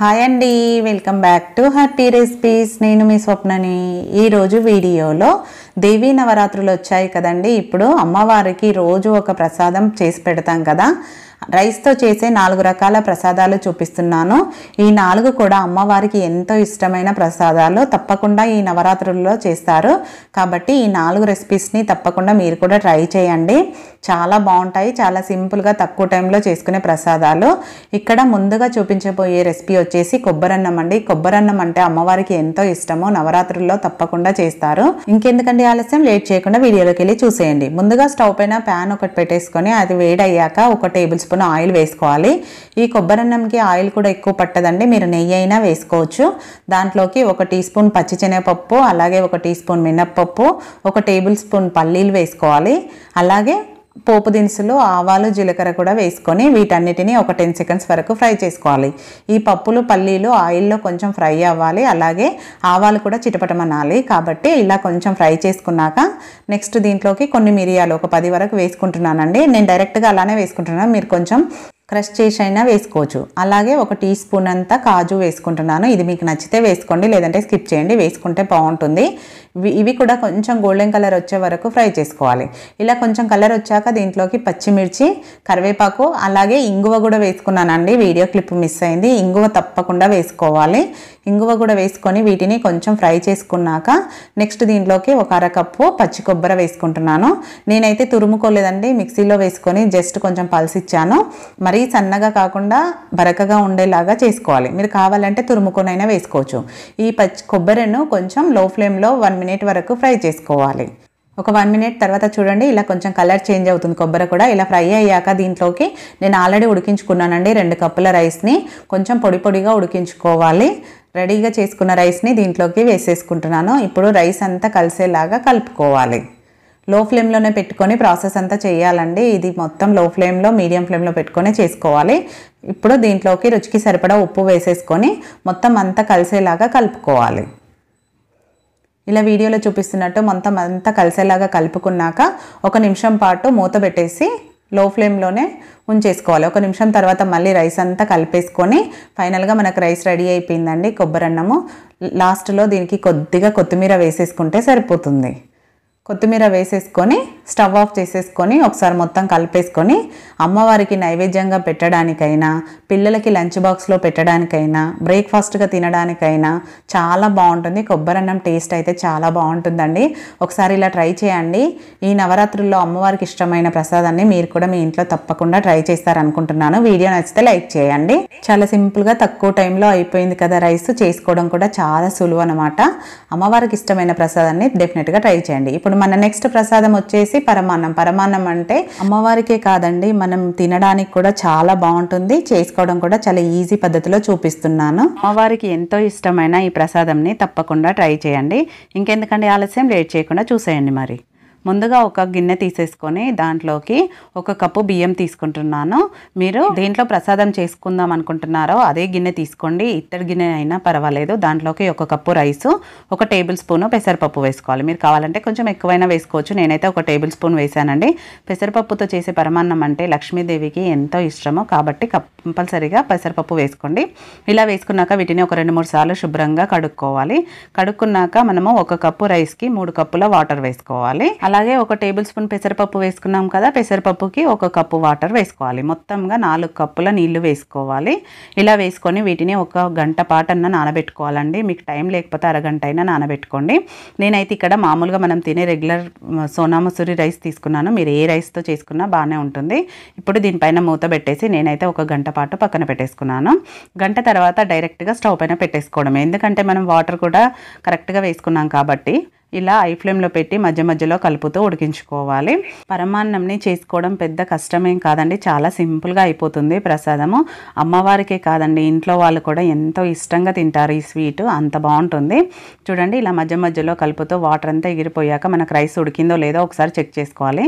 Hi అండి, welcome back to happy recipes. నేను మీ స్వప్నని. ఈరోజు వీడియోలో దేవీ నవరాత్రులు వచ్చాయి కదండి. ఇప్పుడు అమ్మవారికి రోజు ఒక ప్రసాదం చేసి పెడతాం కదా. రైస్తో చేసే 4 రకాల ప్రసాదాలు చూపిస్తున్నాను. ఈ 4 కూడా అమ్మవారికి ఎంతో ఇష్టమైన ప్రసాదాలు. తప్పకుండా ఈ నవరాత్రుల్లో చేస్తారు కాబట్టి ఈ 4 రెసిపీస్ని తప్పకుండా మీరు కూడా ట్రై చేయండి. చాలా బాగుంటాయి. చాలా సింపుల్గా తక్కువ టైంలో చేసుకునే ప్రసాదాలు. ఇక్కడ ముందుగా చూపించబోయే రెసిపీ వచ్చేసి కొబ్బరన్నం అండి. కొబ్బరన్నం అంటే అమ్మవారికి ఎంతో ఇష్టము. నవరాత్రుల్లో తప్పకుండా చేస్తారు. ఇంకెందుకండి ఆలస్యం, లేట్ చేయకుండా వీడియోలోకి వెళ్ళి చూసేయండి. ముందుగా స్టవ్ పైన ప్యాన్ ఒకటి పెట్టేసుకొని అది వేడయ్యాక 1 టేబుల్ స్పూన్ ఆయిల్ వేసుకోవాలి. ఈ కొబ్బరన్నంకి ఆయిల్ కూడా ఎక్కువ పట్టదండి, మీరు నెయ్యి అయినా వేసుకోవచ్చు. దాంట్లోకి 1 టీ స్పూన్ పచ్చిశనగపప్పు, అలాగే 1 టీ స్పూన్ మినప్పప్పు, 1 టేబుల్ స్పూన్ పల్లీలు వేసుకోవాలి. అలాగే పోపు దినుసులు, ఆవాలు, జీలకర్ర కూడా వేసుకొని వీటన్నిటిని ఒక 10 సెకండ్స్ వరకు ఫ్రై చేసుకోవాలి. ఈ పప్పులు, పల్లీలు ఆయిల్లో కొంచెం ఫ్రై అవ్వాలి. అలాగే ఆవాలు కూడా చిటపటమనాలి. కాబట్టి ఇలా కొంచెం ఫ్రై చేసుకున్నాక నెక్స్ట్ దీంట్లోకి కొన్ని మిరియాలు ఒక 10 వరకు వేసుకుంటున్నానండి. నేను డైరెక్ట్గా అలానే వేసుకుంటున్నాను, మీరు కొంచెం క్రష్ చేసి అయినా వేసుకోవచ్చు. అలాగే 1 టీ స్పూన్ అంతా కాజు వేసుకుంటున్నాను. ఇది మీకు నచ్చితే వేసుకోండి, లేదంటే స్కిప్ చేయండి. వేసుకుంటే బాగుంటుంది. ఇవి కూడా కొంచెం గోల్డెన్ కలర్ వచ్చే వరకు ఫ్రై చేసుకోవాలి. ఇలా కొంచెం కలర్ వచ్చాక దీంట్లోకి పచ్చిమిర్చి, కరివేపాకు, అలాగే ఇంగువ కూడా వేసుకున్నానండి. వీడియో క్లిప్ మిస్ అయింది. ఇంగువ తప్పకుండా వేసుకోవాలి. ఇంగువ కూడా వేసుకొని వీటిని కొంచెం ఫ్రై చేసుకున్నాక నెక్స్ట్ దీంట్లోకి 1 అరకప్పు పచ్చి కొబ్బరి వేసుకుంటున్నాను. నేనైతే తురుముకోలేదండి, మిక్సీలో వేసుకొని జస్ట్ కొంచెం పల్సిచ్చాను. మరీ సన్నగా కాకుండా బరకగా ఉండేలాగా చేసుకోవాలి. మీరు కావాలంటే తురుముకొనైనా వేసుకోవచ్చు. ఈ పచ్చి కొబ్బరిను కొంచెం లో ఫ్లేమ్లో 1 మినిట్ వరకు ఫ్రై చేసుకోవాలి. ఒక 1 మినిట్ తర్వాత చూడండి ఇలా కొంచెం కలర్ చేంజ్ అవుతుంది కొబ్బరి కూడా. ఇలా ఫ్రై అయ్యాక దీంట్లోకి నేను ఆల్రెడీ ఉడికించుకున్నానండి 2 కప్పుల రైస్ని. కొంచెం పొడి పొడిగా ఉడికించుకోవాలి. రెడీగా చేసుకున్న రైస్ని దీంట్లోకి వేసేసుకుంటున్నాను. ఇప్పుడు రైస్ అంతా కలిసేలాగా కలుపుకోవాలి. లో ఫ్లేమ్లోనే పెట్టుకొని ప్రాసెస్ అంతా చేయాలండి. ఇది మొత్తం లో ఫ్లేమ్లో, మీడియం ఫ్లేమ్లో పెట్టుకొని చేసుకోవాలి. ఇప్పుడు దీంట్లోకి రుచికి సరిపడా ఉప్పు వేసేసుకొని మొత్తం అంతా కలిసేలాగా కలుపుకోవాలి. ఇలా వీడియోలో చూపిస్తున్నట్టు మొత్తం అంతా కలిసేలాగా కలుపుకున్నాక 1 నిమిషం పాటు మూత పెట్టేసి లో ఫ్లేమ్లోనే ఉంచేసుకోవాలి. 1 నిమిషం తర్వాత మళ్ళీ రైస్ అంతా కలిపేసుకొని ఫైనల్గా మనకు రైస్ రెడీ అయిపోయిందండి కొబ్బరన్నము. లాస్ట్లో దీనికి కొద్దిగా కొత్తిమీర వేసేసుకుంటే సరిపోతుంది. కొత్తిమీర వేసేసుకొని స్టవ్ ఆఫ్ చేసేసుకొని ఒకసారి మొత్తం కలిపేసుకొని అమ్మవారికి నైవేద్యంగా పెట్టడానికైనా, పిల్లలకి లంచ్ బాక్స్లో పెట్టడానికైనా, బ్రేక్ఫాస్ట్గా తినడానికైనా చాలా బాగుంటుంది. కొబ్బరన్నం టేస్ట్ అయితే చాలా బాగుంటుందండి. ఒకసారి ఇలా ట్రై చేయండి. ఈ నవరాత్రుల్లో అమ్మవారికి ఇష్టమైన ప్రసాదాన్ని మీరు కూడా మీ ఇంట్లో తప్పకుండా ట్రై చేస్తారనుకుంటున్నాను. వీడియో నచ్చితే లైక్ చేయండి. చాలా సింపుల్గా తక్కువ టైంలో అయిపోయింది కదా రైస్. చేసుకోవడం కూడా చాలా సులువు అనమాట. అమ్మవారికి ఇష్టమైన ప్రసాదాన్ని డెఫినెట్గా ట్రై చేయండి. ఇప్పుడు మన నెక్స్ట్ ప్రసాదం వచ్చేసి పరమాన్నం. పరమాన్నం అంటే అమ్మవారికే కాదండి, మనం తినడానికి కూడా చాలా బాగుంటుంది. చేసుకోవడం కూడా చాలా ఈజీ పద్ధతిలో చూపిస్తున్నాను. అమ్మవారికి ఎంతో ఇష్టమైన ఈ ప్రసాదంని తప్పకుండా ట్రై చేయండి. ఇంకెందుకండి ఆలస్యం, లేట్ చేయకుండా చూసేయండి. మరి ముందుగా ఒక గిన్నె తీసేసుకొని దాంట్లోకి 1 కప్పు బియ్యం తీసుకుంటున్నాను. మీరు దేంట్లో ప్రసాదం చేసుకుందాం అనుకుంటున్నారో అదే గిన్నె తీసుకోండి. ఇత్తడి గిన్నె అయినా పర్వాలేదు. దాంట్లోకి 1 కప్పు రైసు, 1 టేబుల్ స్పూను పెసరపప్పు వేసుకోవాలి. మీరు కావాలంటే కొంచెం ఎక్కువైనా వేసుకోవచ్చు. నేనైతే 1 టేబుల్ స్పూన్ వేసానండి. పెసరపప్పుతో చేసే పరమాన్నం అంటే లక్ష్మీదేవికి ఎంతో ఇష్టము కాబట్టి కంపల్సరీగా పెసరపప్పు వేసుకోండి. ఇలా వేసుకున్నాక వీటిని ఒక 2-3 సార్లు శుభ్రంగా కడుక్కోవాలి. కడుక్కున్నాక మనము 1 కప్పు రైస్కి 3 కప్పుల వాటర్ వేసుకోవాలి. అలాగే 1 టేబుల్ స్పూన్ పెసరపప్పు వేసుకున్నాం కదా, పెసరపప్పుకి 1 కప్పు వాటర్ వేసుకోవాలి. మొత్తంగా 4 కప్పుల నీళ్లు వేసుకోవాలి. ఇలా వేసుకొని వీటిని 1 గంట పాటన్నా నానబెట్టుకోవాలండి. మీకు టైం లేకపోతే అరగంట అయినా నానబెట్టుకోండి. నేనైతే ఇక్కడ మామూలుగా మనం తినే రెగ్యులర్ సోనా మసూరి రైస్ తీసుకున్నాను. మీరు ఏ రైస్తో చేసుకున్నా బాగానే ఉంటుంది. ఇప్పుడు దీనిపైన మూత పెట్టేసి నేనైతే 1 గంట పాటు పక్కన పెట్టేసుకున్నాను. గంట తర్వాత డైరెక్ట్గా స్టవ్ పైన పెట్టేసుకోవడం. ఎందుకంటే మనం వాటర్ కూడా కరెక్ట్గా వేసుకున్నాం కాబట్టి ఇలా ఐ ఫ్లేమ్లో పెట్టి మధ్య మధ్యలో కలుపుతూ ఉడికించుకోవాలి. పరమాన్నంని చేసుకోవడం పెద్ద కష్టమేం కాదండి, చాలా సింపుల్గా అయిపోతుంది ప్రసాదము. అమ్మవారికే కాదండి, ఇంట్లో వాళ్ళు కూడా ఎంతో ఇష్టంగా తింటారు ఈ స్వీట్. అంత బాగుంటుంది. చూడండి ఇలా మధ్య మధ్యలో కలుపుతూ వాటర్ అంతా ఎగిరిపోయాక మనకు రైస్ ఉడికిందో లేదో ఒకసారి చెక్ చేసుకోవాలి.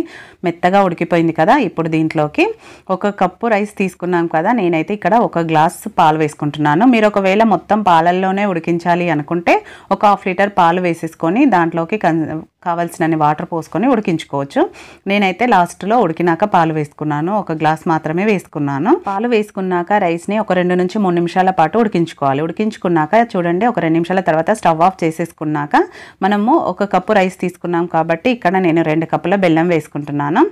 మెత్తగా ఉడికిపోయింది కదా. ఇప్పుడు దీంట్లోకి 1 కప్పు రైస్ తీసుకున్నాం కదా, నేనైతే ఇక్కడ 1 గ్లాస్ పాలు వేసుకుంటున్నాను. మీరు ఒకవేళ మొత్తం పాలల్లోనే ఉడికించాలి అనుకుంటే 1 హాఫ్ లీటర్ పాలు వేసేసుకొని దాంట్లో దాంట్లోకి కావాల్సినన్ని వాటర్ పోసుకొని ఉడికించుకోవచ్చు. నేనైతే లాస్ట్లో ఉడికినాక పాలు వేసుకున్నాను. ఒక గ్లాస్ మాత్రమే వేసుకున్నాను. పాలు వేసుకున్నాక రైస్ని ఒక 2 నుంచి 3 నిమిషాల పాటు ఉడికించుకోవాలి. ఉడికించుకున్నాక చూడండి, ఒక 2 నిమిషాల తర్వాత స్టవ్ ఆఫ్ చేసేసుకున్నాక మనము 1 కప్పు రైస్ తీసుకున్నాం కాబట్టి ఇక్కడ నేను 2 కప్పుల బెల్లం వేసుకుంటున్నాను.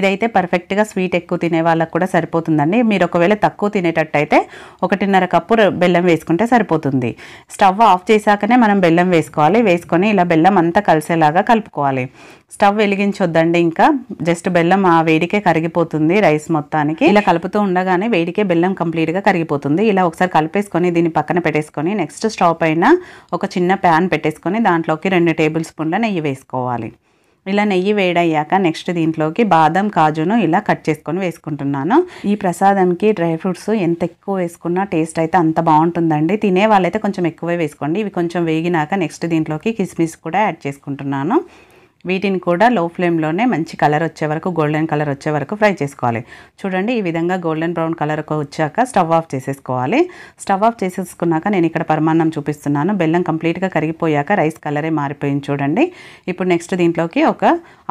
ఇదైతే పర్ఫెక్ట్గా స్వీట్ ఎక్కువ తినే వాళ్ళకు కూడా సరిపోతుందండి. మీరు ఒకవేళ తక్కువ తినేటట్టయితే 1.5 కప్పు బెల్లం వేసుకుంటే సరిపోతుంది. స్టవ్ ఆఫ్ చేశాకనే మనం బెల్లం వేసుకోవాలి. వేసుకొని ఇలా బెల్లం అంతా కలిసేలాగా కలుపుకోవాలి. స్టవ్ వెలిగించొద్దండి, ఇంకా జస్ట్ బెల్లం ఆ వేడికే కరిగిపోతుంది రైస్ మొత్తానికి. ఇలా కలుపుతూ ఉండగానే వేడికే బెల్లం కంప్లీట్గా కరిగిపోతుంది. ఇలా ఒకసారి కలిపేసుకొని దీన్ని పక్కన పెట్టేసుకొని నెక్స్ట్ స్టవ్ పైన ఒక చిన్న ప్యాన్ పెట్టేసుకొని దాంట్లోకి 2 టేబుల్ స్పూన్ల నెయ్యి వేసుకోవాలి. ఇలా నెయ్యి వేడయ్యాక నెక్స్ట్ దీంట్లోకి బాదం కాజును ఇలా కట్ చేసుకొని వేసుకుంటున్నాను. ఈ ప్రసాదంకి డ్రై ఫ్రూట్స్ ఎంత ఎక్కువ వేసుకున్నా టేస్ట్ అయితే అంత బాగుంటుందండి. తినే వాళ్ళైతే కొంచెం ఎక్కువే వేసుకోండి. ఇవి కొంచెం వేగినాక నెక్స్ట్ దీంట్లోకి కిస్మిస్ కూడా యాడ్ చేసుకుంటున్నాను. వీటిని కూడా లో ఫ్లేమ్లోనే మంచి కలర్ వచ్చే వరకు, గోల్డెన్ కలర్ వచ్చే వరకు ఫ్రై చేసుకోవాలి. చూడండి, ఈ విధంగా గోల్డెన్ బ్రౌన్ కలర్ వచ్చాక స్టవ్ ఆఫ్ చేసేసుకోవాలి. స్టవ్ ఆఫ్ చేసేసుకున్నాక నేను ఇక్కడ పరమాన్నం చూపిస్తున్నాను. బెల్లం కంప్లీట్గా కరిగిపోయాక రైస్ కలరే మారిపోయింది చూడండి. ఇప్పుడు నెక్స్ట్ దీంట్లోకి ఒక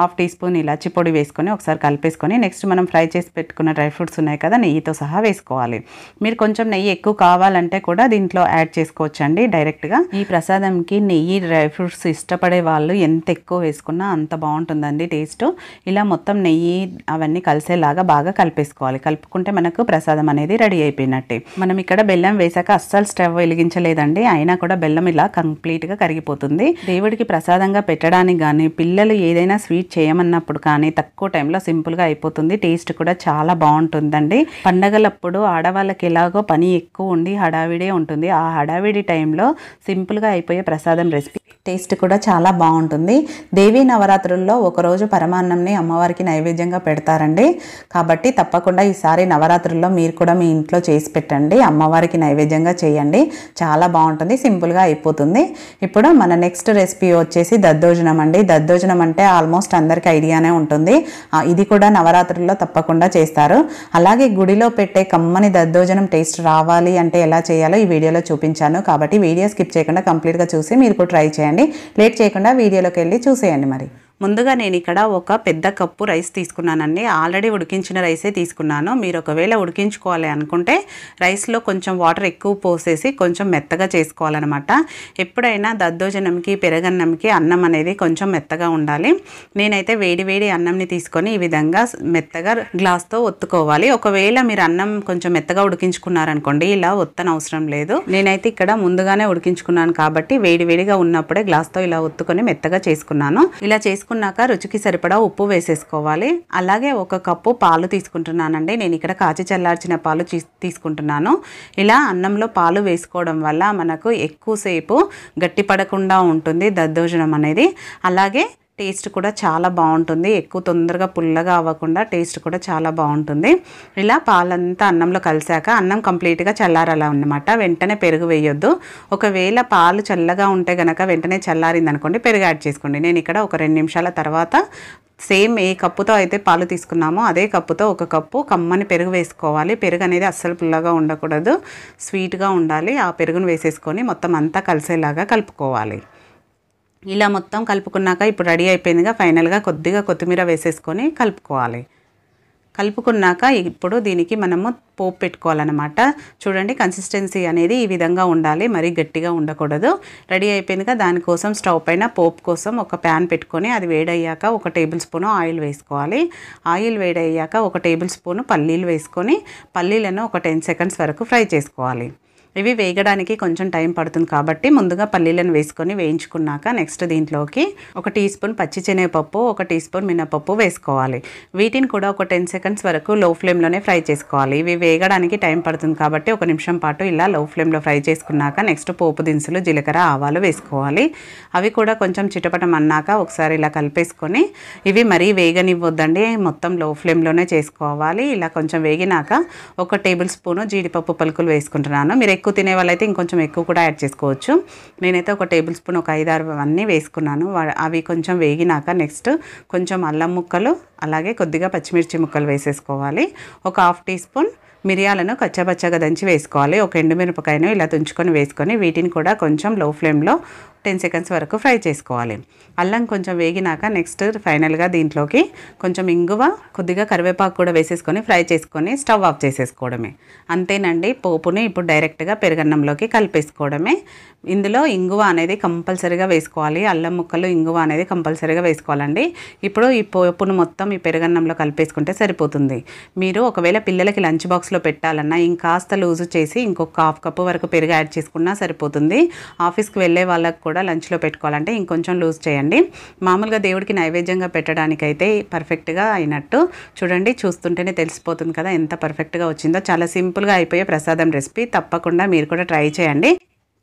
1/2 టీ స్పూన్ ఇలాచి పొడి వేసుకొని ఒకసారి కలిపేసుకొని నెక్స్ట్ మనం ఫ్రై చేసి పెట్టుకున్న డ్రై ఫ్రూట్స్ ఉన్నాయి కదా, నెయ్యితో సహా వేసుకోవాలి. మీరు కొంచెం నెయ్యి ఎక్కువ కావాలంటే కూడా దీంట్లో యాడ్ చేసుకోవచ్చండి డైరెక్ట్గా. ఈ ప్రసాదంకి నెయ్యి, డ్రై ఫ్రూట్స్ ఇష్టపడే వాళ్ళు ఎంత ఎక్కువ వేసుకున్నా అంత బాగుంటుందండి టేస్ట్. ఇలా మొత్తం నెయ్యి అవన్నీ కలిసేలాగా బాగా కలిపేసుకోవాలి. కలుపుకుంటే మనకు ప్రసాదం అనేది రెడీ అయిపోయినట్టే. మనం ఇక్కడ బెల్లం వేసాక అస్సలు స్టవ్ వెలిగించలేదండి, అయినా కూడా బెల్లం ఇలా కంప్లీట్గా కరిగిపోతుంది. దేవుడికి ప్రసాదంగా పెట్టడానికి కానీ, పిల్లలు ఏదైనా స్వీట్ చేయమన్నప్పుడు కానీ తక్కువ టైంలో సింపుల్గా అయిపోతుంది. టేస్ట్ కూడా చాలా బాగుంటుందండి. పండగలప్పుడు ఆడవాళ్ళకి ఎలాగో పని ఎక్కువ ఉండి హడావిడే ఉంటుంది. ఆ హడావిడి టైంలో సింపుల్గా అయిపోయే ప్రసాదం రెసిపీ టేస్ట్ కూడా చాలా బాగుంటుంది. దేవీ నవరాత్రుల్లో ఒకరోజు పరమాన్నంని అమ్మవారికి నైవేద్యంగా పెడతారండి. కాబట్టి తప్పకుండా ఈసారి నవరాత్రుల్లో మీరు కూడా మీ ఇంట్లో చేసి పెట్టండి, అమ్మవారికి నైవేద్యంగా చేయండి. చాలా బాగుంటుంది, సింపుల్గా అయిపోతుంది. ఇప్పుడు మన నెక్స్ట్ రెసిపీ వచ్చేసి దద్దోజనం అండి. దద్దోజనం అంటే ఆల్మోస్ట్ అందరికీ ఐడియానే ఉంటుంది. ఇది కూడా నవరాత్రుల్లో తప్పకుండా చేస్తారు. అలాగే గుడిలో పెట్టే కమ్మని దద్దోజనం టేస్ట్ రావాలి అంటే ఎలా చేయాలో ఈ వీడియోలో చూపించాను. కాబట్టి వీడియో స్కిప్ చేయకుండా కంప్లీట్గా చూసి మీరు కూడా ట్రై చేయండి. లేట్ చేయకుండా వీడియోలోకి వెళ్ళి చూసేయండి. మరి ముందుగా నేను ఇక్కడ ఒక పెద్ద కప్పు రైస్ తీసుకున్నానండి. ఆల్రెడీ ఉడికించిన రైసే తీసుకున్నాను. మీరు ఒకవేళ ఉడికించుకోవాలి అనుకుంటే రైస్లో కొంచెం వాటర్ ఎక్కువ పోసేసి కొంచెం మెత్తగా చేసుకోవాలన్నమాట. ఎప్పుడైనా దద్దోజనంకి, పెరగన్నంకి అన్నం అనేది కొంచెం మెత్తగా ఉండాలి. నేనైతే వేడి వేడి అన్నంని తీసుకొని ఈ విధంగా మెత్తగా గ్లాస్తో ఒత్తుకోవాలి. ఒకవేళ మీరు అన్నం కొంచెం మెత్తగా ఉడికించుకున్నారనుకోండి, ఇలా ఒత్తనవసరం లేదు. నేనైతే ఇక్కడ ముందుగానే ఉడికించుకున్నాను కాబట్టి వేడి వేడిగా ఉన్నప్పుడే గ్లాస్తో ఇలా ఒత్తుకొని మెత్తగా చేసుకున్నాను. ఇలా చేసుకున్నాక రుచికి సరిపడా ఉప్పు వేసేసుకోవాలి. అలాగే 1 కప్పు పాలు తీసుకుంటున్నానండి. నేను ఇక్కడ కాచి చల్లార్చిన పాలు తీసుకుంటున్నాను. ఇలా అన్నంలో పాలు వేసుకోవడం వల్ల మనకు ఎక్కువసేపు గట్టిపడకుండా ఉంటుంది దద్దోజనం అనేది. అలాగే టేస్ట్ కూడా చాలా బాగుంటుంది. ఎక్కువ తొందరగా పుల్లగా అవ్వకుండా టేస్ట్ కూడా చాలా బాగుంటుంది. ఇలా పాలంతా అన్నంలో కలిసాక అన్నం కంప్లీట్గా చల్లారాలి అన్నమాట. వెంటనే పెరుగు వేయొద్దు. ఒకవేళ పాలు చల్లగా ఉంటే గనక వెంటనే చల్లారింది అనుకోండి, పెరుగు యాడ్ చేసుకోండి. నేను ఇక్కడ ఒక 2 నిమిషాల తర్వాత సేమ్ ఏ కప్పుతో అయితే పాలు తీసుకున్నామో అదే కప్పుతో 1 కప్పు కమ్మని పెరుగు వేసుకోవాలి. పెరుగు అనేది అస్సలు పుల్లగా ఉండకూడదు, స్వీట్గా ఉండాలి. ఆ పెరుగును వేసేసుకొని మొత్తం అంతా కలిసేలాగా కలుపుకోవాలి. ఇలా మొత్తం కలుపుకున్నాక ఇప్పుడు రెడీ అయిపోయిందిగా. ఫైనల్గా కొద్దిగా కొత్తిమీర వేసేసుకొని కలుపుకోవాలి. కలుపుకున్నాక ఇప్పుడు దీనికి మనము పోపు పెట్టుకోవాలన్నమాట. చూడండి, కన్సిస్టెన్సీ అనేది ఈ విధంగా ఉండాలి, మరీ గట్టిగా ఉండకూడదు. రెడీ అయిపోయిందిగా. దానికోసం స్టవ్ పైన పోపు కోసం ఒక ప్యాన్ పెట్టుకొని అది వేడయ్యాక 1 టేబుల్ స్పూన్ ఆయిల్ వేసుకోవాలి. ఆయిల్ వేడయ్యాక 1 టేబుల్ స్పూన్ పల్లీలు వేసుకొని పల్లీలను ఒక 10 సెకండ్స్ వరకు ఫ్రై చేసుకోవాలి. ఇవి వేగడానికి కొంచెం టైం పడుతుంది కాబట్టి ముందుగా పల్లీలను వేసుకొని వేయించుకున్నాక నెక్స్ట్ దీంట్లోకి 1 టీ స్పూన్ పచ్చిశనగపప్పు, 1 టీ స్పూన్ మినపప్పు వేసుకోవాలి. వీటిని కూడా ఒక 10 సెకండ్స్ వరకు లో ఫ్లేమ్లోనే ఫ్రై చేసుకోవాలి. ఇవి వేగడానికి టైం పడుతుంది కాబట్టి 1 నిమిషం పాటు ఇలా లో ఫ్లేమ్లో ఫ్రై చేసుకున్నాక నెక్స్ట్ పోపు దినుసులు, జీలకర్ర, ఆవాలు వేసుకోవాలి. అవి కూడా కొంచెం చిటపటం అన్నాక ఒకసారి ఇలా కలిపేసుకొని, ఇవి మరీ వేగనివ్వద్దండి, మొత్తం లో ఫ్లేమ్లోనే చేసుకోవాలి. ఇలా కొంచెం వేగినాక 1 టేబుల్ స్పూను జీడిపప్పు పలుకులు వేసుకుంటున్నాను. మీరు ఎక్కువ తినే వాళ్ళైతే ఇంకొంచెం ఎక్కువ కూడా యాడ్ చేసుకోవచ్చు. నేనైతే 1 టేబుల్ స్పూన్ ఒక 5-6 అన్నీ వేసుకున్నాను. అవి కొంచెం వేగినాక నెక్స్ట్ కొంచెం అల్లం ముక్కలు, అలాగే కొద్దిగా పచ్చిమిర్చి ముక్కలు వేసేసుకోవాలి. ఒక 1/2 టీ స్పూన్ మిరియాలను కచ్చపచ్చగా దంచి వేసుకోవాలి. ఒక ఎండుమిరపకాయను ఇలా తుంచుకొని వేసుకొని వీటిని కూడా కొంచెం లో ఫ్లేమ్లో 10 సెకండ్స్ వరకు ఫ్రై చేసుకోవాలి. అల్లం కొంచెం వేగినాక నెక్స్ట్ ఫైనల్గా దీంట్లోకి కొంచెం ఇంగువ, కొద్దిగా కరివేపాకు కూడా వేసేసుకొని ఫ్రై చేసుకొని స్టవ్ ఆఫ్ చేసేసుకోవడమే. అంతేనండి, పోపుని ఇప్పుడు డైరెక్ట్గా పెరుగన్నంలోకి కలిపేసుకోవడమే. ఇందులో ఇంగువ అనేది కంపల్సరీగా వేసుకోవాలి. అల్లం ముక్కలు, ఇంగువ అనేది కంపల్సరీగా వేసుకోవాలండి. ఇప్పుడు ఈ పోపును మొత్తం ఈ పెరుగన్నంలో కలిపేసుకుంటే సరిపోతుంది. మీరు ఒకవేళ పిల్లలకి లంచ్ బాక్స్లో పెట్టాలన్నా ఇంకాస్త లూజు చేసి ఇంకొక 1/2 కప్పు వరకు పెరుగు యాడ్ చేసుకున్నా సరిపోతుంది. ఆఫీస్కి వెళ్ళే వాళ్ళకు కూడా లంచ్లో పెట్టుకోవాలంటే ఇంకొంచెం లూజ్ చేయండి. మామూలుగా దేవుడికి నైవేద్యంగా పెట్టడానికైతే పర్ఫెక్ట్గా అయినట్టు. చూడండి, చూస్తుంటేనే తెలిసిపోతుంది కదా ఎంత పర్ఫెక్ట్గా వచ్చిందో. చాలా సింపుల్గా అయిపోయే ప్రసాదం రెసిపీ. తప్పకుండా మీరు కూడా ట్రై చేయండి.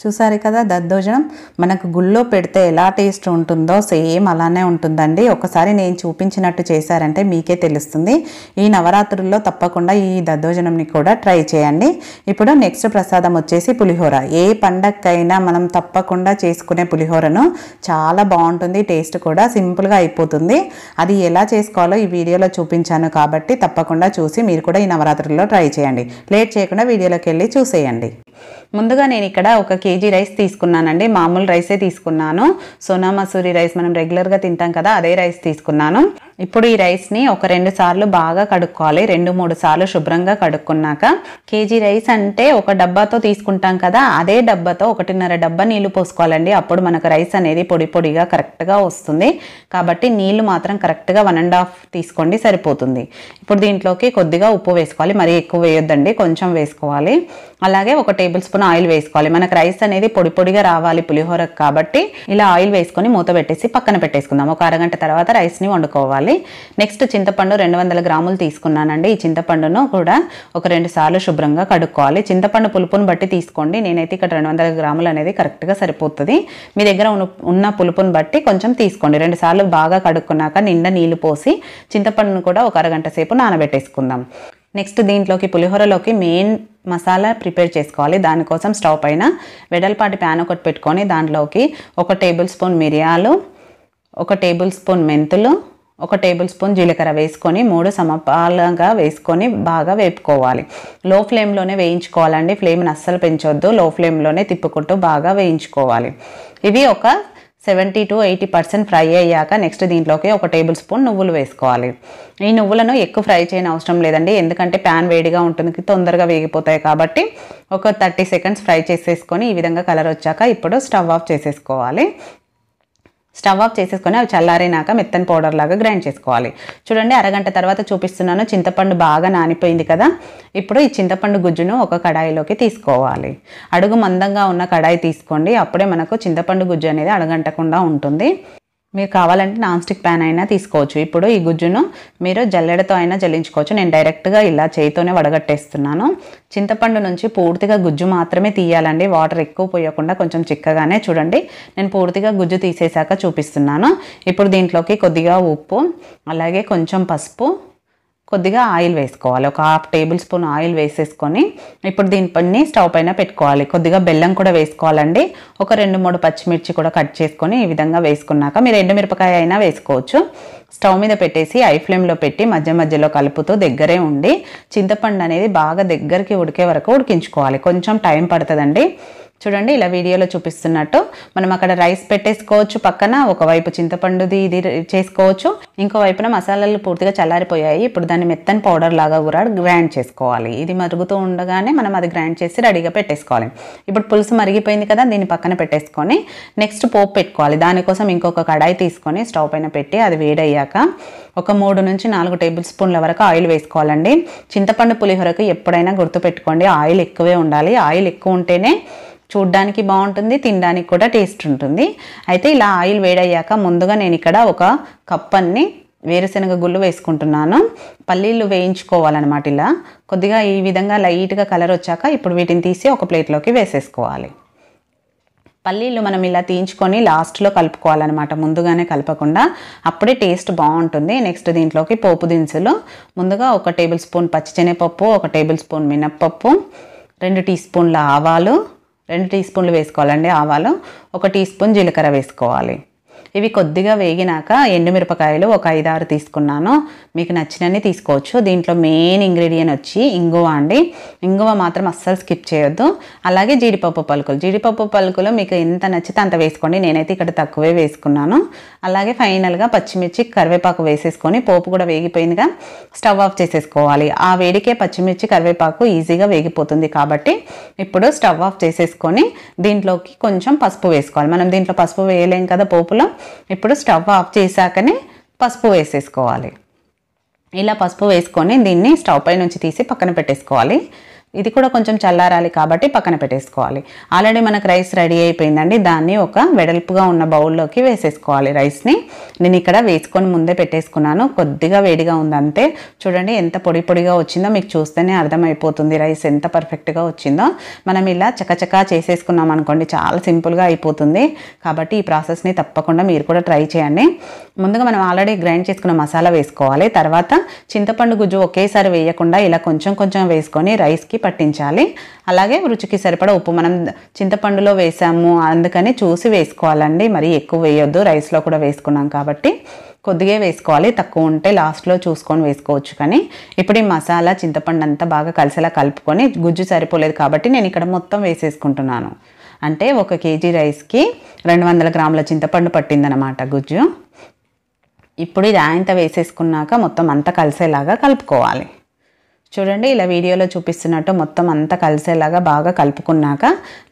చూసారు కదా, దద్దోజనం మనకు గుళ్ళో పెడితే ఎలా టేస్ట్ ఉంటుందో సేమ్ అలానే ఉంటుందండి. ఒకసారి నేను చూపించినట్టు చేశారంటే మీకే తెలుస్తుంది. ఈ నవరాత్రుల్లో తప్పకుండా ఈ దద్దోజనంని కూడా ట్రై చేయండి. ఇప్పుడు నెక్స్ట్ ప్రసాదం వచ్చేసి పులిహోర. ఏ పండగకైనా మనం తప్పకుండా చేసుకునే పులిహోరను చాలా బాగుంటుంది. టేస్ట్ కూడా సింపుల్గా అయిపోతుంది. అది ఎలా చేసుకోవాలో ఈ వీడియోలో చూపించాను కాబట్టి తప్పకుండా చూసి మీరు కూడా ఈ నవరాత్రుల్లో ట్రై చేయండి. లేట్ చేయకుండా వీడియోలోకి వెళ్ళి చూసేయండి. ముందుగా నేను ఇక్కడ 1 కేజీ రైస్ తీసుకున్నానండి. మామూలు రైసే తీసుకున్నాను. సోనా మసూరి రైస్ మనం రెగ్యులర్గా తింటాం కదా, అదే రైస్ తీసుకున్నాను. ఇప్పుడు ఈ రైస్ని 1-2 సార్లు బాగా కడుక్కోవాలి. 2-3 సార్లు శుభ్రంగా కడుక్కున్నాక, కేజీ రైస్ అంటే 1 డబ్బాతో తీసుకుంటాం కదా, అదే డబ్బాతో 1.5 డబ్బా నీళ్లు పోసుకోవాలండి. అప్పుడు మనకు రైస్ అనేది పొడి పొడిగా కరెక్ట్గా వస్తుంది. కాబట్టి నీళ్లు మాత్రం కరెక్ట్గా 1.5 తీసుకోండి, సరిపోతుంది. ఇప్పుడు దీంట్లోకి కొద్దిగా ఉప్పు వేసుకోవాలి. మరీ ఎక్కువ వేయొద్దండి, కొంచెం వేసుకోవాలి. అలాగే 1 టేబుల్ స్పూన్ ఆయిల్ వేసుకోవాలి. మనకు రైస్ అనేది పొడి పొడిగా రావాలి పులిహోరకు కాబట్టి ఇలా ఆయిల్ వేసుకొని మూత పెట్టేసి పక్కన పెట్టేసుకుందాం. ఒక అరగంట తర్వాత రైస్ని వండుకోవాలి. నెక్స్ట్ చింతపండు 200 గ్రాములు తీసుకున్నానండి. ఈ చింతపండును కూడా 1-2 సార్లు శుభ్రంగా కడుక్కోవాలి. చింతపండు పులుపును బట్టి తీసుకోండి. నేనైతే ఇక్కడ 200 గ్రాములు అనేది కరెక్ట్గా సరిపోతుంది. మీ దగ్గర ఉన్న పులుపును బట్టి కొంచెం తీసుకోండి. 2 సార్లు బాగా కడుక్కున్నాక నిండా నీళ్లు పోసి చింతపండును కూడా ఒక అరగంట సేపు నానబెట్టేసుకుందాం. నెక్స్ట్ దీంట్లోకి పులిహోరలోకి మెయిన్ మసాలా ప్రిపేర్ చేసుకోవాలి. దానికోసం స్టవ్ పైన వెడల్పాటి ప్యాన్ ఒకటి పెట్టుకొని దాంట్లోకి 1 టేబుల్ స్పూన్ మిరియాలు, 1 టేబుల్ స్పూన్ మెంతులు, 1 టేబుల్ స్పూన్ జీలకర్ర వేసుకొని 3 సమపాలుగా వేసుకొని బాగా వేపుకోవాలి. లో ఫ్లేమ్లోనే వేయించుకోవాలండి. ఫ్లేమ్ని అస్సలు పెంచొద్దు. లో ఫ్లేమ్లోనే తిప్పుకుంటూ బాగా వేయించుకోవాలి. ఇవి ఒక 70 to 80% ఫ్రై అయ్యాక నెక్స్ట్ దీంట్లోకి 1 టేబుల్ స్పూన్ నువ్వులు వేసుకోవాలి. ఈ నువ్వులను ఎక్కువ ఫ్రై చేయని అవసరం లేదండి, ఎందుకంటే ప్యాన్ వేడిగా ఉంటుంది, తొందరగా వేగిపోతాయి కాబట్టి ఒక 30 సెకండ్స్ ఫ్రై చేసేసుకొని ఈ విధంగా కలర్ వచ్చాక ఇప్పుడు స్టవ్ ఆఫ్ చేసేసుకోవాలి. స్టవ్ ఆఫ్ చేసేసుకొని అవి చల్లారినాక మెత్తని పౌడర్ లాగా గ్రైండ్ చేసుకోవాలి. చూడండి, అరగంట తర్వాత చూపిస్తున్నాను. చింతపండు బాగా నానిపోయింది కదా. ఇప్పుడు ఈ చింతపండు గుజ్జును ఒక కడాయిలోకి తీసుకోవాలి. అడుగు మందంగా ఉన్న కడాయి తీసుకోండి. అప్పుడే మనకు చింతపండు గుజ్జు అనేది అడగంటకుండా ఉంటుంది. మీరు కావాలంటే నాన్ స్టిక్ ప్యాన్ అయినా తీసుకోవచ్చు. ఇప్పుడు ఈ గుజ్జును మీరు జల్లెడతో అయినా జల్లించుకోవచ్చు. నేను డైరెక్ట్గా ఇలా చేయితోనే వడగట్టేస్తున్నాను. చింతపండు నుంచి పూర్తిగా గుజ్జు మాత్రమే తీయాలండి, వాటర్ ఎక్కువ పోయకుండా కొంచెం చిక్కగానే. చూడండి, నేను పూర్తిగా గుజ్జు తీసేశాక చూపిస్తున్నాను. ఇప్పుడు దీంట్లోకి కొద్దిగా ఉప్పు, అలాగే కొంచెం పసుపు, కొద్దిగా ఆయిల్ వేసుకోవాలి. ఒక 1/2 టేబుల్ స్పూన్ ఆయిల్ వేసేసుకొని ఇప్పుడు దీనిపైన స్టవ్ పైన పెట్టుకోవాలి. కొద్దిగా బెల్లం కూడా వేసుకోవాలండి. ఒక 2-3 పచ్చిమిర్చి కూడా కట్ చేసుకొని ఈ విధంగా వేసుకున్నాక మీరు ఎండుమిరపకాయ అయినా వేసుకోవచ్చు. స్టవ్ మీద పెట్టేసి హై ఫ్లేమ్లో పెట్టి మధ్య మధ్యలో కలుపుతూ దగ్గరే ఉండి చింతపండు అనేది బాగా దగ్గరికి ఉడికే వరకు ఉడికించుకోవాలి. కొంచెం టైం పడుతుందండి. చూడండి, ఇలా వీడియోలో చూపిస్తున్నట్టు మనం అక్కడ రైస్ పెట్టేసుకోవచ్చు. పక్కన ఒకవైపు చింతపండుది ఇది చేసుకోవచ్చు, ఇంకో వైపున మసాలాలు పూర్తిగా చల్లారిపోయాయి. ఇప్పుడు దాన్ని మెత్తని పౌడర్ లాగా కూడా గ్రైండ్ చేసుకోవాలి. ఇది మరుగుతూ ఉండగానే మనం అది గ్రైండ్ చేసి రెడీగా పెట్టేసుకోవాలి. ఇప్పుడు పులుసు మరిగిపోయింది కదా, దీన్ని పక్కన పెట్టేసుకొని నెక్స్ట్ పోపు పెట్టుకోవాలి. దానికోసం ఇంకొక కడాయి తీసుకొని స్టవ్ పైన పెట్టి అది వేడయ్యాక ఒక 3 నుంచి 4 టేబుల్ స్పూన్ల వరకు ఆయిల్ వేసుకోవాలండి. చింతపండు పులిహోరకు ఎప్పుడైనా గుర్తుపెట్టుకోండి, ఆయిల్ ఎక్కువే ఉండాలి. ఆయిల్ ఎక్కువ ఉంటేనే చూడ్డానికి బాగుంటుంది, తినడానికి కూడా టేస్ట్ ఉంటుంది. అయితే ఇలా ఆయిల్ వేడయ్యాక ముందుగా నేను ఇక్కడ 1 కప్ అన్ని వేరుశనగ గుళ్ళు వేసుకుంటున్నాను. పల్లీలు వేయించుకోవాలన్నమాట. ఇలా కొద్దిగా ఈ విధంగా లైట్గా కలర్ వచ్చాక ఇప్పుడు వీటిని తీసి ఒక ప్లేట్లోకి వేసేసుకోవాలి. పల్లీలు మనం ఇలా తీయించుకొని లాస్ట్లో కలుపుకోవాలన్నమాట, ముందుగానే కలపకుండా, అప్పుడే టేస్ట్ బాగుంటుంది. నెక్స్ట్ దీంట్లోకి పోపు దినుసులు ముందుగా 1 టేబుల్ స్పూన్ పచ్చిశనగపప్పు, 1 టేబుల్ స్పూన్ మినప్పప్పు, 2 టీ స్పూన్ల ఆవాలు, 2 టీ స్పూన్లు వేసుకోవాలండి ఆవాలు, 1 టీ స్పూన్ జీలకర్ర వేసుకోవాలి. ఇవి కొద్దిగా వేగినాక ఎండుమిరపకాయలు ఒక 5-6 తీసుకున్నాను. మీకు నచ్చినన్ని తీసుకోవచ్చు. దీంట్లో మెయిన్ ఇంగ్రీడియంట్ వచ్చి ఇంగువ అండి. ఇంగువ మాత్రం అస్సలు స్కిప్ చేయొద్దు. అలాగే జీడిపప్పు పలుకులు మీకు ఎంత నచ్చితే అంత వేసుకోండి. నేనైతే ఇక్కడ తక్కువే వేసుకున్నాను. అలాగే ఫైనల్గా పచ్చిమిర్చి కరివేపాకు వేసేసుకొని పోపు కూడా వేగిపోయిందిగా స్టవ్ ఆఫ్ చేసేసుకోవాలి. ఆ వేడికే పచ్చిమిర్చి కరివేపాకు ఈజీగా వేగిపోతుంది కాబట్టి ఇప్పుడు స్టవ్ ఆఫ్ చేసేసుకొని దీంట్లోకి కొంచెం పసుపు వేసుకోవాలి. మనం దీంట్లో పసుపు వేయలేం కదా పోపులో. ఇప్పుడు స్టవ్ ఆఫ్ చేశాకనే పసుపు వేసేసుకోవాలి. ఇలా పసుపు వేసుకొని దీన్ని స్టవ్ పై నుంచి తీసి పక్కన పెట్టేసుకోవాలి. ఇది కూడా కొంచెం చల్లారాలి కాబట్టి పక్కన పెట్టేసుకోవాలి. ఆల్రెడీ మనకు రైస్ రెడీ అయిపోయిందండి. దాన్ని ఒక వెడల్పుగా ఉన్న బౌల్లోకి వేసేసుకోవాలి. రైస్ని నేను ఇక్కడ వేసుకొని ముందే పెట్టేసుకున్నాను. కొద్దిగా వేడిగా ఉంది అంతే. చూడండి ఎంత పొడి పొడిగా వచ్చిందో మీకు చూస్తేనే అర్థమైపోతుంది రైస్ ఎంత పర్ఫెక్ట్గా వచ్చిందో. మనం ఇలా చకచకా చేసేసుకున్నాం అనుకోండి చాలా సింపుల్గా అయిపోతుంది. కాబట్టి ఈ ప్రాసెస్ని తప్పకుండా మీరు కూడా ట్రై చేయండి. ముందుగా మనం ఆల్రెడీ గ్రైండ్ చేసుకున్న మసాలా వేసుకోవాలి. తర్వాత చింతపండు గుజ్జు ఒకేసారి వేయకుండా ఇలా కొంచెం కొంచెం వేసుకొని రైస్కి పట్టించాలి. అలాగే రుచికి సరిపడా ఉప్పు మనం చింతపండులో వేసాము అందుకని చూసి వేసుకోవాలండి. మరి ఎక్కువ వేయొద్దు. రైస్లో కూడా వేసుకున్నాం కాబట్టి కొద్దిగా వేసుకోవాలి. తక్కువ ఉంటే లాస్ట్లో చూసుకొని వేసుకోవచ్చు. కానీ ఇప్పుడు ఈ మసాలా చింతపండు అంతా బాగా కలిసేలా కలుపుకొని గుజ్జు సరిపోలేదు కాబట్టి నేను ఇక్కడ మొత్తం వేసేసుకుంటున్నాను. అంటే 1 kg రైస్కి 200 గ్రాముల చింతపండు పట్టిందనమాట గుజ్జు. ఇప్పుడు ఇది ఆయంత వేసేసుకున్నాక మొత్తం అంతా కలిసేలాగా కలుపుకోవాలి. చూడండి ఇలా వీడియోలో చూపిస్తున్నట్టు మొత్తం అంతా కలిసేలాగా బాగా కలుపుకున్నాక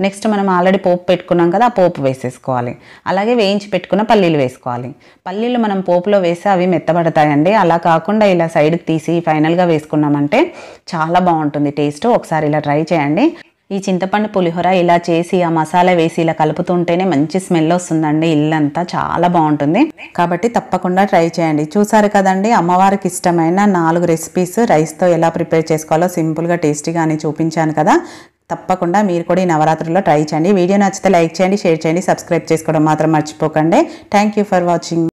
నెక్స్ట్ మనం ఆల్రెడీ పోపు పెట్టుకున్నాం కదా ఆ పోపు వేసేసుకోవాలి. అలాగే వేయించి పెట్టుకున్న పల్లీలు వేసుకోవాలి. పల్లీలు మనం పోపులో వేస్తే అవి మెత్తబడతాయండి. అలా కాకుండా ఇలా సైడ్కి తీసి ఫైనల్గా వేసుకున్నామంటే చాలా బాగుంటుంది టేస్ట్. ఒకసారి ఇలా ట్రై చేయండి. ఈ చింతపండు పులిహోర ఇలా చేసి ఆ మసాలా వేసి ఇలా కలుపుతుంటేనే మంచి స్మెల్ వస్తుందండి. ఇల్లంతా చాలా బాగుంటుంది. కాబట్టి తప్పకుండా ట్రై చేయండి. చూసారు కదండి అమ్మవారికి ఇష్టమైన 4 రెసిపీస్ రైస్తో ఎలా ప్రిపేర్ చేసుకోవాలో సింపుల్గా టేస్టీగా అని చూపించాను కదా. తప్పకుండా మీరు కూడా ఈ నవరాత్రుల్లో ట్రై చేయండి. వీడియో నచ్చితే లైక్ చేయండి, షేర్ చేయండి, సబ్స్క్రైబ్ చేసుకోవడం మాత్రం మర్చిపోకండి. Thank you for watching.